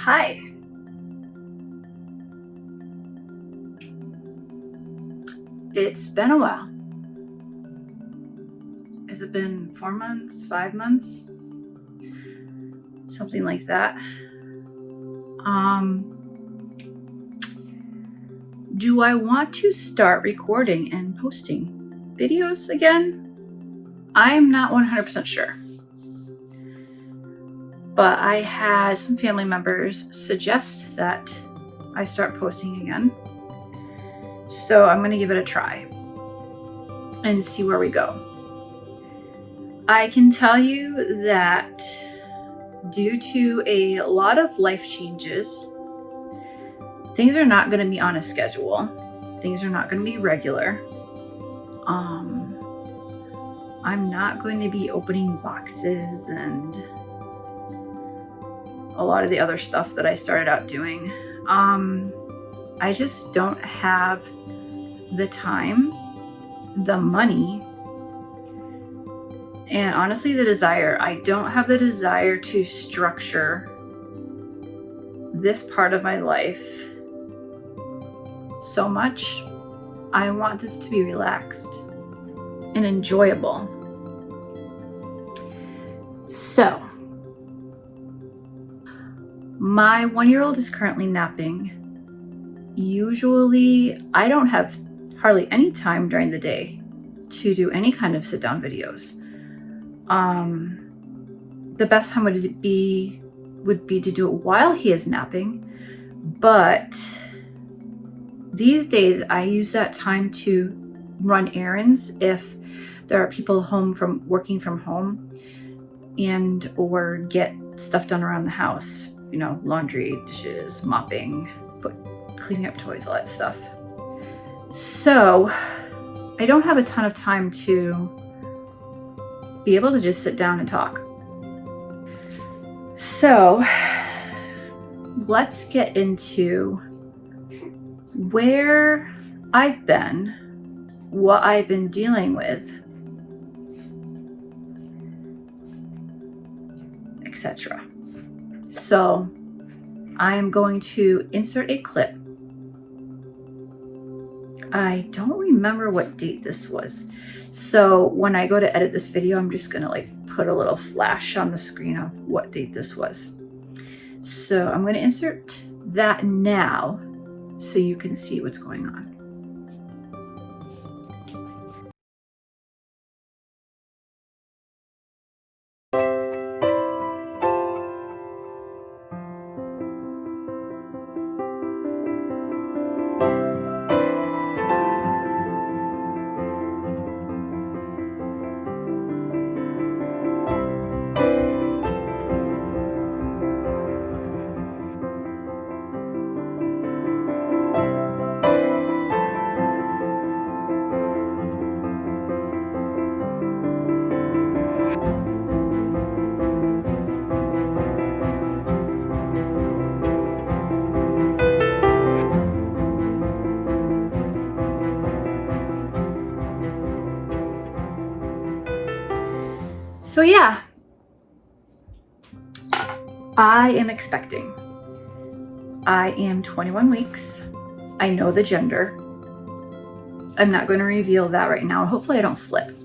Hi. It's been a while. Has it been 4 months, 5 months? Something like that. Do I want to start recording and posting videos again? I'm not 100% sure. But I had some family members suggest that I start posting again. So I'm going to give it a try and see where we go. I can tell you that due to a lot of life changes, things are not going to be on a schedule. Things are not going to be regular. I'm not going to be opening boxes and a lot of the other stuff that I started out doing. I just don't have the time, the money, and honestly the desire. I don't have the desire to structure this part of my life so much. I want this to be relaxed and enjoyable. So, my 1-year-old is currently napping. Usually, I don't have hardly any time during the day to do any kind of sit-down videos. The best time would be to do it while he is napping, but these days I use that time to run errands if there are people working from home and or get stuff done around the house, laundry, dishes, mopping, cleaning up toys, all that stuff. So I don't have a ton of time to be able to just sit down and talk. So let's get into where I've been, what I've been dealing with, etc. So I am going to insert a clip. I don't remember what date this was. So when I go to edit this video, I'm just gonna put a little flash on the screen of what date this was. So I'm gonna insert that now so you can see what's going on. So yeah, I am expecting. I am 21 weeks. I know the gender. I'm not going to reveal that right now. Hopefully I don't slip.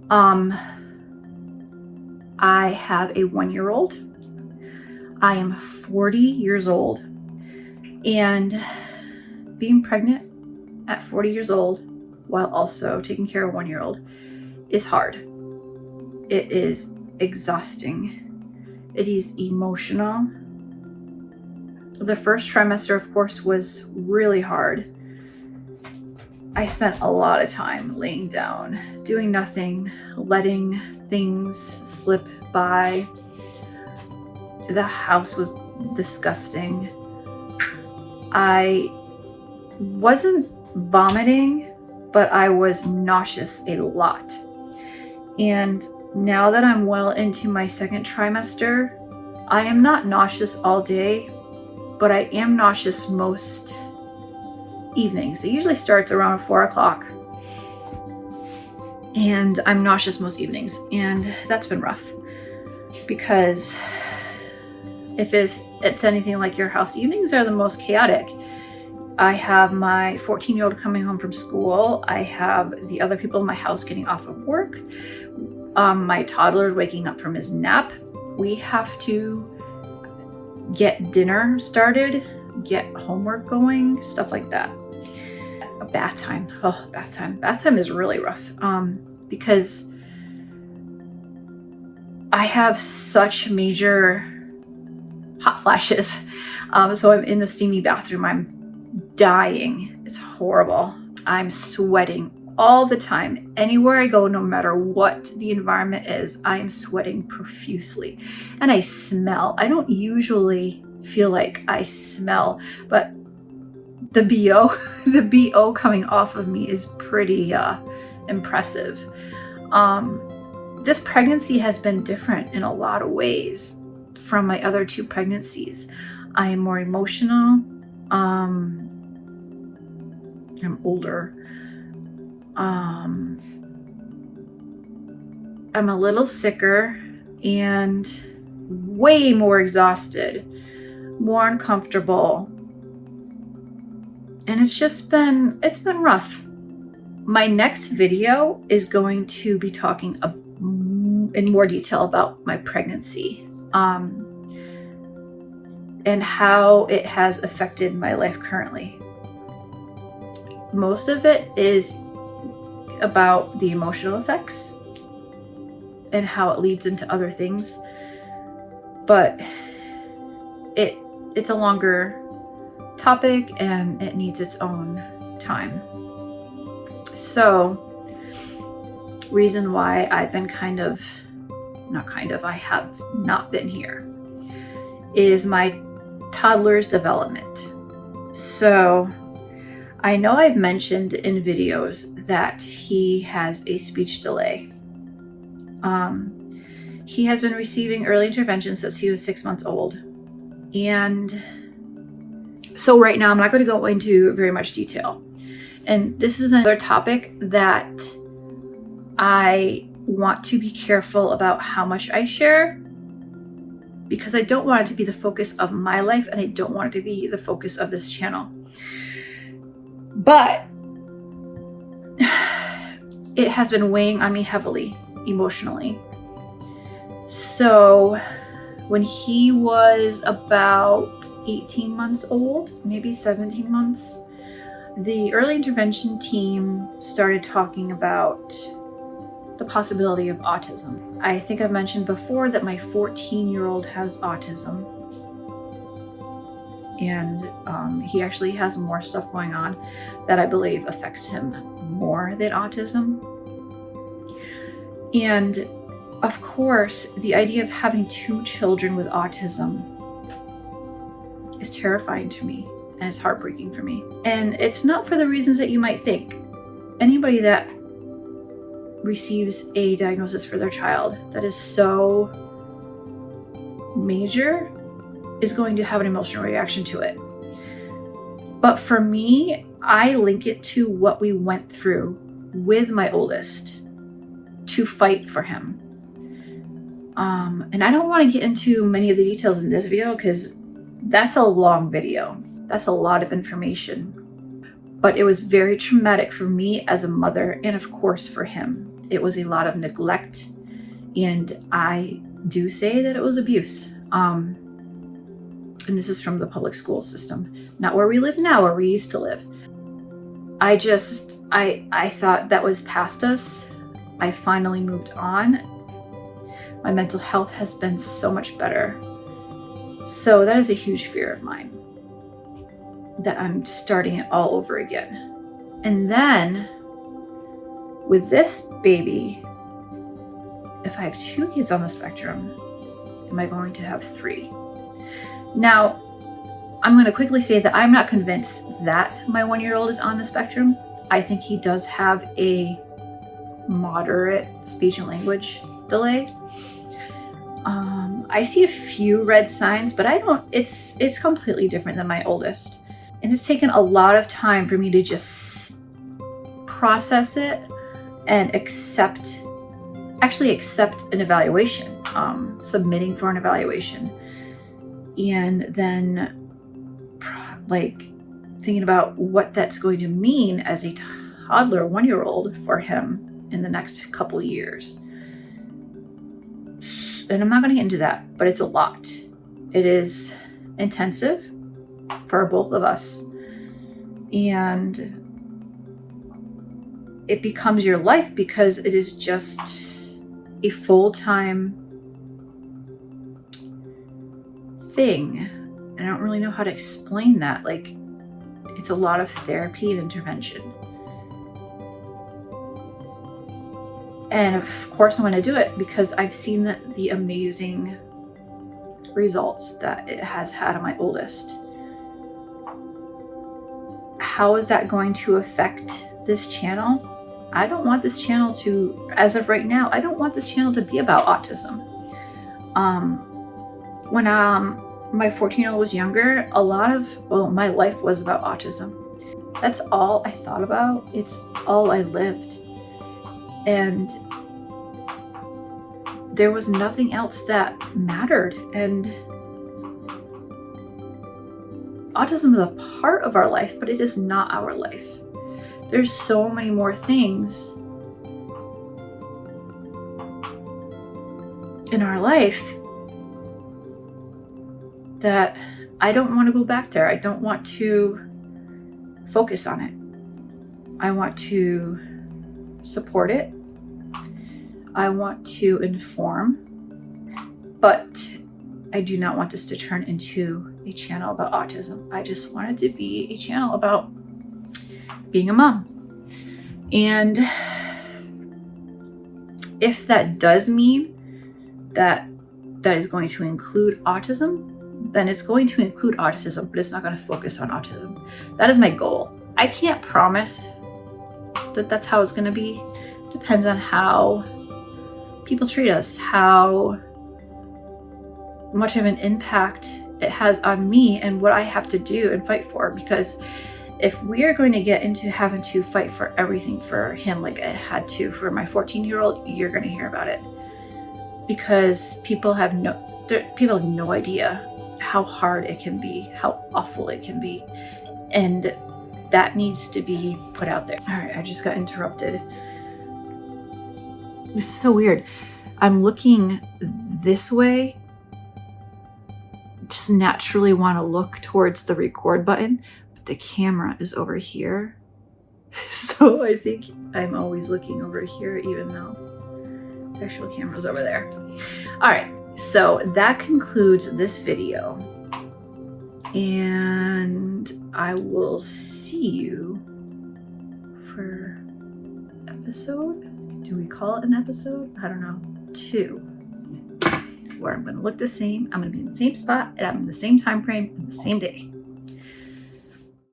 I have a 1-year-old. I am 40 years old. And being pregnant at 40 years old while also taking care of a 1-year-old is hard. It is exhausting. It is emotional. The first trimester, of course, was really hard. I spent a lot of time laying down, doing nothing, letting things slip by. The house was disgusting. I wasn't vomiting, but I was nauseous a lot. And now that I'm well into my second trimester, I am not nauseous all day, but I am nauseous most evenings. It usually starts around 4 o'clock. And I'm nauseous most evenings. And that's been rough because If it's anything like your house, evenings are the most chaotic. I have my 14-year-old coming home from school. I have the other people in my house getting off of work. My toddler waking up from his nap. We have to get dinner started, get homework going, stuff like that. Bath time. Oh, bath time. Bath time is really rough because I have such major hot flashes. So I'm in the steamy bathroom. I'm dying. It's horrible. I'm sweating all the time. Anywhere I go, no matter what the environment is, I am sweating profusely. And I smell. I don't usually feel like I smell, but the BO, the BO coming off of me is pretty impressive. This pregnancy has been different in a lot of ways from my other 2 pregnancies. I am more emotional. I'm older. I'm a little sicker and way more exhausted, more uncomfortable. And it's been rough. My next video is going to be talking in more detail about my pregnancy, and how it has affected my life currently. Most of it is about the emotional effects and how it leads into other things, but it's a longer topic and it needs its own time. So, reason why I've been I have not been here is my toddler's development. So, I know I've mentioned in videos that he has a speech delay. He has been receiving early intervention since he was 6 months old. And so right now I'm not going to go into very much detail. And this is another topic that I want to be careful about how much I share, because I don't want it to be the focus of my life and I don't want it to be the focus of this channel. But it has been weighing on me heavily emotionally. So when he was about 18 months old, maybe 17 months, the early intervention team started talking about the possibility of autism. I think I've mentioned before that my 14-year-old has autism. And he actually has more stuff going on that I believe affects him more than autism. And of course, the idea of having 2 children with autism is terrifying to me, and it's heartbreaking for me. And it's not for the reasons that you might think. Anybody that receives a diagnosis for their child that is so major is going to have an emotional reaction to it. But for me, I link it to what we went through with my oldest to fight for him. And I don't want to get into many of the details in this video because that's a long video. That's a lot of information. But it was very traumatic for me as a mother, and of course for him. It was a lot of neglect, and I do say that it was abuse. And this is from the public school system, not where we live now, where we used to live. I thought that was past us. I finally moved on. My mental health has been so much better. So that is a huge fear of mine, that I'm starting it all over again. And then with this baby, if I have 2 kids on the spectrum, am I going to have 3? Now, I'm going to quickly say that I'm not convinced that my 1-year-old is on the spectrum. I think he does have a moderate speech and language delay. I see a few red signs, but it's completely different than my oldest. And it's taken a lot of time for me to just process it and accept an evaluation, submitting for an evaluation. And then like thinking about what that's going to mean as a toddler, 1-year-old for him in the next couple of years. And I'm not going to get into that, but it's a lot. It is intensive for both of us. And it becomes your life because it is just a full-time thing. And I don't really know how to explain that. Like, it's a lot of therapy and intervention. And of course I'm going to do it because I've seen the amazing results that it has had on my oldest. How is that going to affect this channel? I don't want this channel to, as of right now, I don't want this channel to be about autism. When my 14-year-old was younger, my life was about autism. That's all I thought about. It's all I lived. And there was nothing else that mattered. And autism is a part of our life, but it is not our life. There's so many more things in our life that I don't want to go back there. I don't want to focus on it. I want to support it. I want to inform, but I do not want this to turn into a channel about autism. I just want it to be a channel about being a mom. And if that does mean that is going to include autism, then it's going to include autism, but it's not going to focus on autism. That is my goal. I can't promise that that's how it's going to be. Depends on how people treat us, how much of an impact it has on me and what I have to do and fight for. Because if we are going to get into having to fight for everything for him like I had to for my 14-year-old, you're going to hear about it. Because people have no idea how hard it can be, how awful it can be. And that needs to be put out there. All right, I just got interrupted. This is so weird. I'm looking this way, just naturally want to look towards the record button, but the camera is over here. So I think I'm always looking over here, even though the actual camera's over there. All right, so that concludes this video. And I will see you for episode, do we call it an episode? I don't know, 2, where I'm going to look the same, I'm going to be in the same spot, and I'm in the same time frame, in the same day.